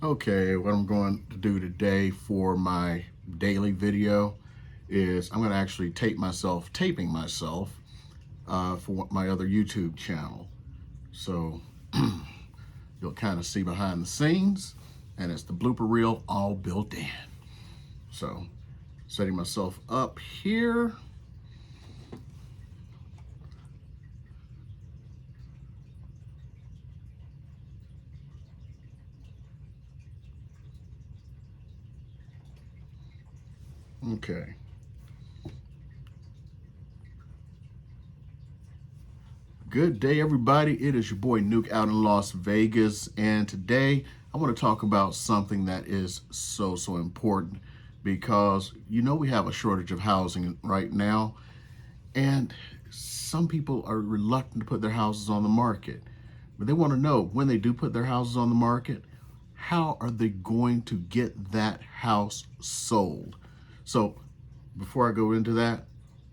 Okay, what I'm going to do today for my daily video is I'm going to actually taping myself for my other YouTube channel. So you'll kind of see behind the scenes, and it's the blooper reel all built in. So setting myself up here. Okay. Good day, everybody. It is your boy Nuke out in Las Vegas, and today I want to talk about something that is so important because we have a shortage of housing right now, and some people are reluctant to put their houses on the market. But they want to know, when they do put their houses on the market, how are they going to get that house sold? So before I go into that,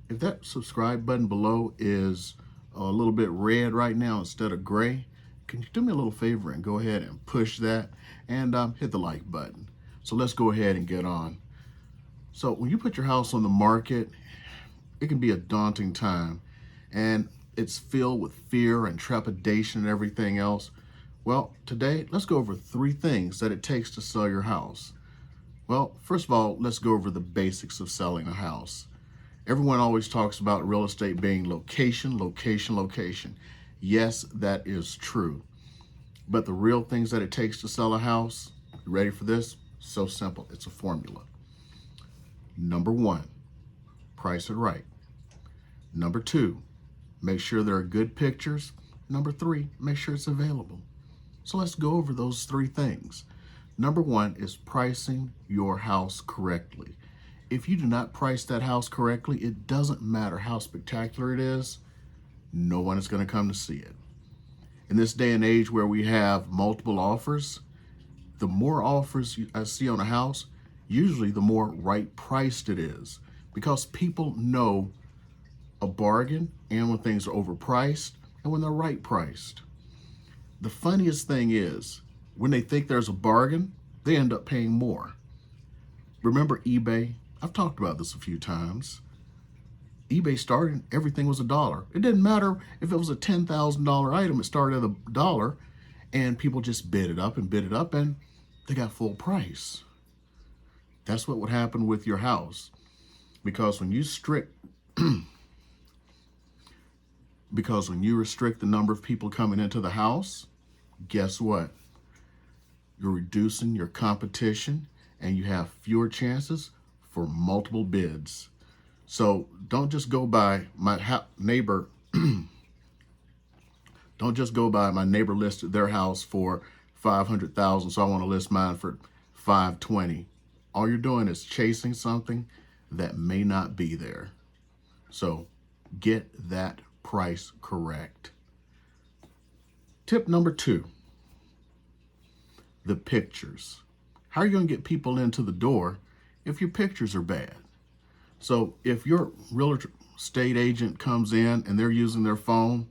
if that subscribe button below is a little bit red right now instead of gray, can you do me a little favor and go ahead and push that and hit the like button? So let's go ahead and get on. So when you put your house on the market, it can be a daunting time, and it's filled with fear and trepidation and everything else. Well, today, let's go over 3 things that it takes to sell your house. Well, first of all, let's go over the basics of selling a house. Everyone always talks about real estate being location, location, location. Yes, that is true. But the real things that it takes to sell a house, you ready for this? So simple. It's a formula. Number 1, price it right. Number 2, make sure there are good pictures. Number 3, make sure it's available. So let's go over those 3 things. Number 1 is pricing your house correctly. If you do not price that house correctly, it doesn't matter how spectacular it is, no one is going to come to see it. In this day and age where we have multiple offers, the more offers I see on a house, usually the more right priced it is, because people know a bargain and when things are overpriced and when they're right priced. The funniest thing is, when they think there's a bargain, they end up paying more. Remember eBay? I've talked about this a few times. eBay started, everything was $1. It didn't matter if it was a $10,000 item, it started at $1, and people just bid it up, and they got full price. That's what would happen with your house. Because when you restrict the number of people coming into the house, guess what? You're reducing your competition, and you have fewer chances for multiple bids. So don't just go by my neighbor. Don't just go by my neighbor listed their house for $500,000, so I want to list mine for $520,000. All you're doing is chasing something that may not be there. So get that price correct. Tip number 2, the pictures. How are you going to get people into the door if your pictures are bad? So if your real estate agent comes in and they're using their phone,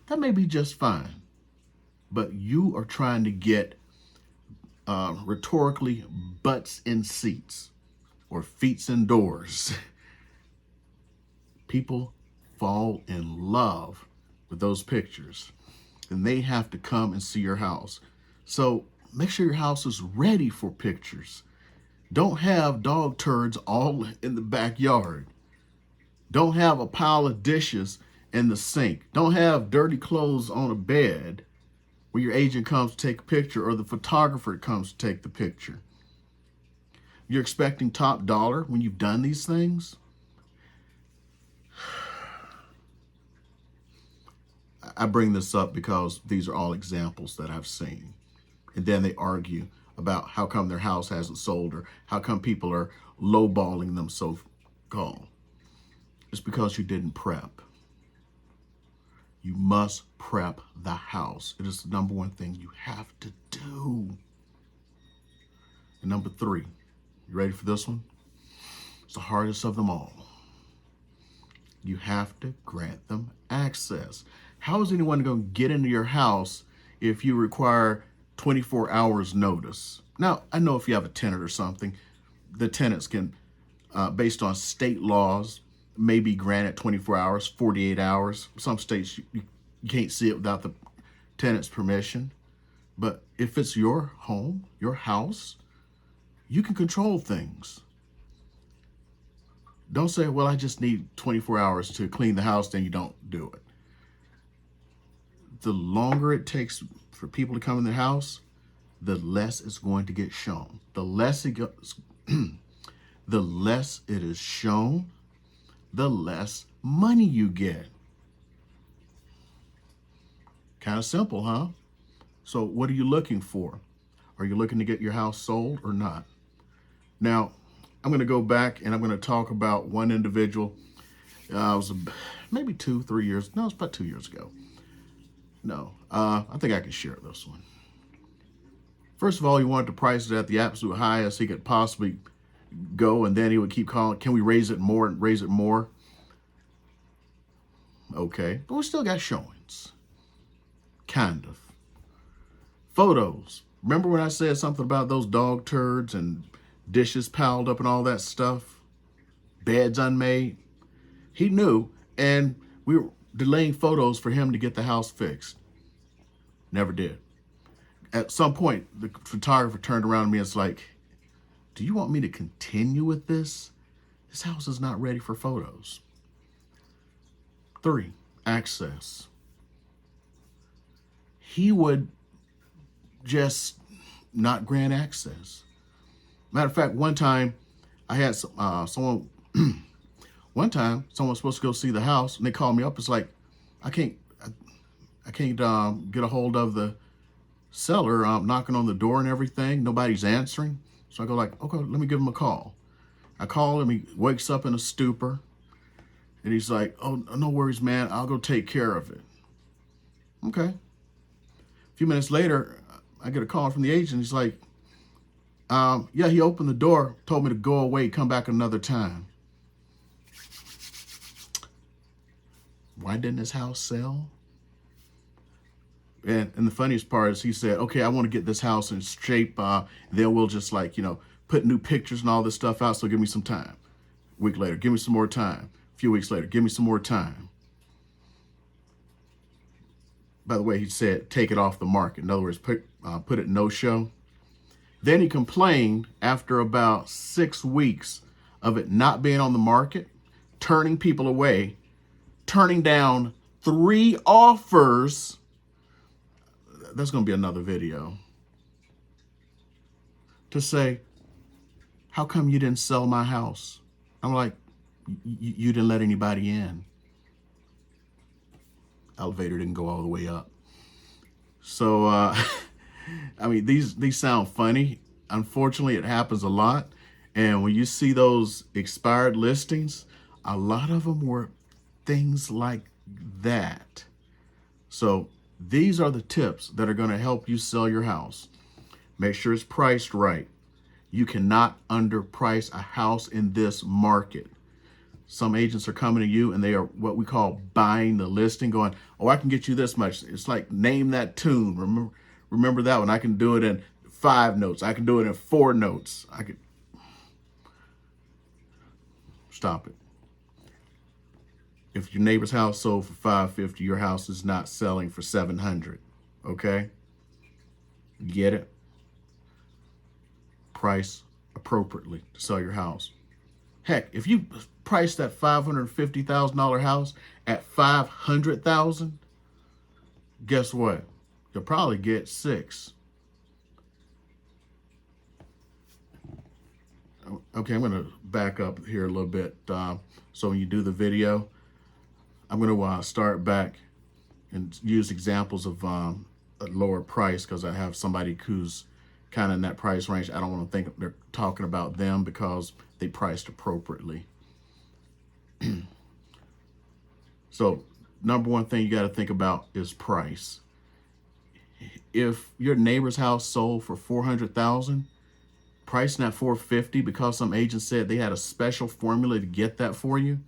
that may be just fine. But you are trying to get rhetorically butts in seats or feets in doors. People fall in love with those pictures, and they have to come and see your house. So make sure your house is ready for pictures. Don't have dog turds all in the backyard. Don't have a pile of dishes in the sink. Don't have dirty clothes on a bed where your agent comes to take a picture or the photographer comes to take the picture. You're expecting top dollar when you've done these things? I bring this up because these are all examples that I've seen. And then they argue about how come their house hasn't sold or how come people are lowballing them so-called. It's because you didn't prep. You must prep the house. It is the number 1 thing you have to do. And number 3, you ready for this one? It's the hardest of them all. You have to grant them access. How is anyone going to get into your house if you require 24 hours notice. Now, I know if you have a tenant or something, the tenants can, based on state laws, may be granted 24 hours, 48 hours. Some states, you can't see it without the tenant's permission. But if it's your home, your house, you can control things. Don't say, well, I just need 24 hours to clean the house, then you don't do it. The longer it takes for people to come in the house, the less it's going to get shown. The less it goes, the less it is shown, the less money you get. Kind of simple, huh? So what are you looking for? Are you looking to get your house sold or not? Now, I'm going to go back and I'm going to talk about one individual. It was maybe 2-3 years. No, it's about 2 years ago. No, I think I can share this one. First of all, he wanted to price it at the absolute highest he could possibly go, and then he would keep calling, can we raise it more and raise it more? Okay, but we still got showings. Kind of. Photos. Remember when I said something about those dog turds and dishes piled up and all that stuff? Beds unmade? He knew, and we were delaying photos for him to get the house fixed. Never did. At some point, the photographer turned around to me and was like, do you want me to continue with this? This house is not ready for photos. 3, access. He would just not grant access. Matter of fact, one time I had someone, one time someone was supposed to go see the house and they called me up. It's like, I can't get a hold of the seller. I'm knocking on the door and everything. Nobody's answering. So I go like, okay, let me give him a call. I call him. He wakes up in a stupor. And he's like, oh, no worries, man. I'll go take care of it. Okay. A few minutes later, I get a call from the agent. He's like, yeah, he opened the door, told me to go away, come back another time. Why didn't his house sell? And the funniest part is he said, okay, I want to get this house in shape. Then we'll just put new pictures and all this stuff out. So give me some time. A week later, give me some more time. A few weeks later, give me some more time. By the way, he said, take it off the market. In other words, put it no show. Then he complained after about 6 weeks of it not being on the market, turning people away, turning down 3 offers. That's going to be another video. To say, how come you didn't sell my house? I'm like, you didn't let anybody in. Elevator didn't go all the way up. So, I mean, these sound funny. Unfortunately, it happens a lot. And when you see those expired listings, a lot of them were things like that. So these are the tips that are going to help you sell your house. Make sure it's priced right. You cannot underprice a house in this market. Some agents are coming to you and they are what we call buying the listing, going, oh, I can get you this much. It's like, name that tune. Remember that one. I can do it in 5 notes. I can do it in 4 notes. I could stop it. If your neighbor's house sold for $550, your house is not selling for $700. Okay? Get it? Price appropriately to sell your house. Heck, if you price that $550,000 house at $500,000, guess what? You'll probably get 6. Okay, I'm going to back up here a little bit. So when you do the video, I'm going to start back and use examples of a lower price because I have somebody who's kind of in that price range. I don't want to think they're talking about them because they priced appropriately. So number one thing you got to think about is price. If your neighbor's house sold for $400,000, pricing at $450 because some agent said they had a special formula to get that for you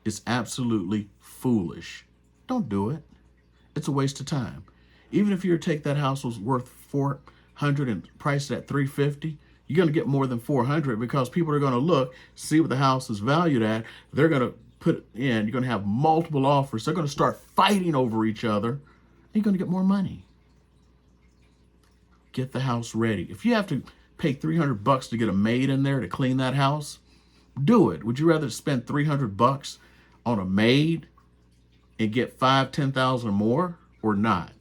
is absolutely foolish. Don't do it. It's a waste of time. Even if you take that house was worth $400 and priced at $350, you're going to get more than $400 because people are going to look, see what the house is valued at. They're going to put it in. You're going to have multiple offers. They're going to start fighting over each other. And you're going to get more money. Get the house ready. If you have to pay $300 to get a maid in there to clean that house, do it. Would you rather spend $300 on a maid and get $5,000-$10,000 more, or not?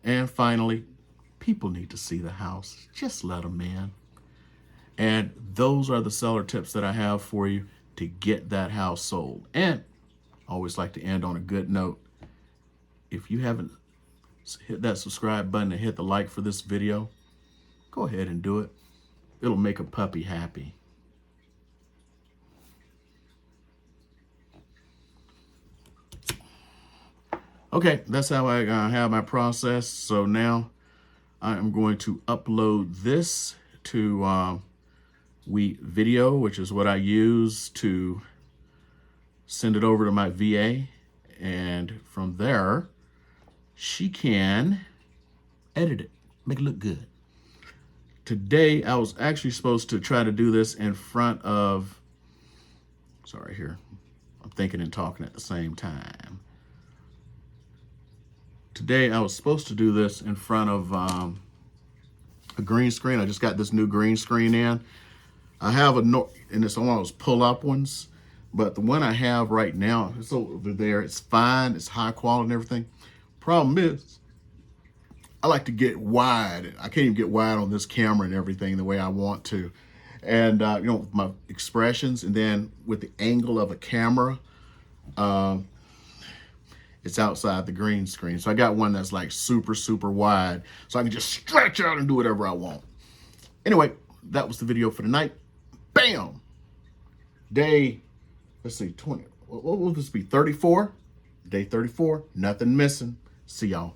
And finally, people need to see the house. Just let them in. And those are the seller tips that I have for you to get that house sold. And I always like to end on a good note. If you haven't hit that subscribe button and hit the like for this video, go ahead and do it. It'll make a puppy happy. Okay, that's how I have my process. So now I am going to upload this to Video, which is what I use to send it over to my VA. And from there, she can edit it, make it look good. Today, I was actually supposed to try to do this in front of, sorry here, I'm thinking and talking at the same time. Today, I was supposed to do this in front of a green screen. I just got this new green screen in. I have and it's one of those pull-up ones, but the one I have right now, it's over there. It's fine, it's high quality and everything. Problem is, I like to get wide. I can't even get wide on this camera and everything the way I want to. And, you know, with my expressions, and then with the angle of a camera, it's outside the green screen. So I got one that's like super, super wide, so I can just stretch out and do whatever I want. Anyway, that was the video for tonight. Bam! Day, let's see, 20, what will this be, 34? Day 34, nothing missing. See y'all.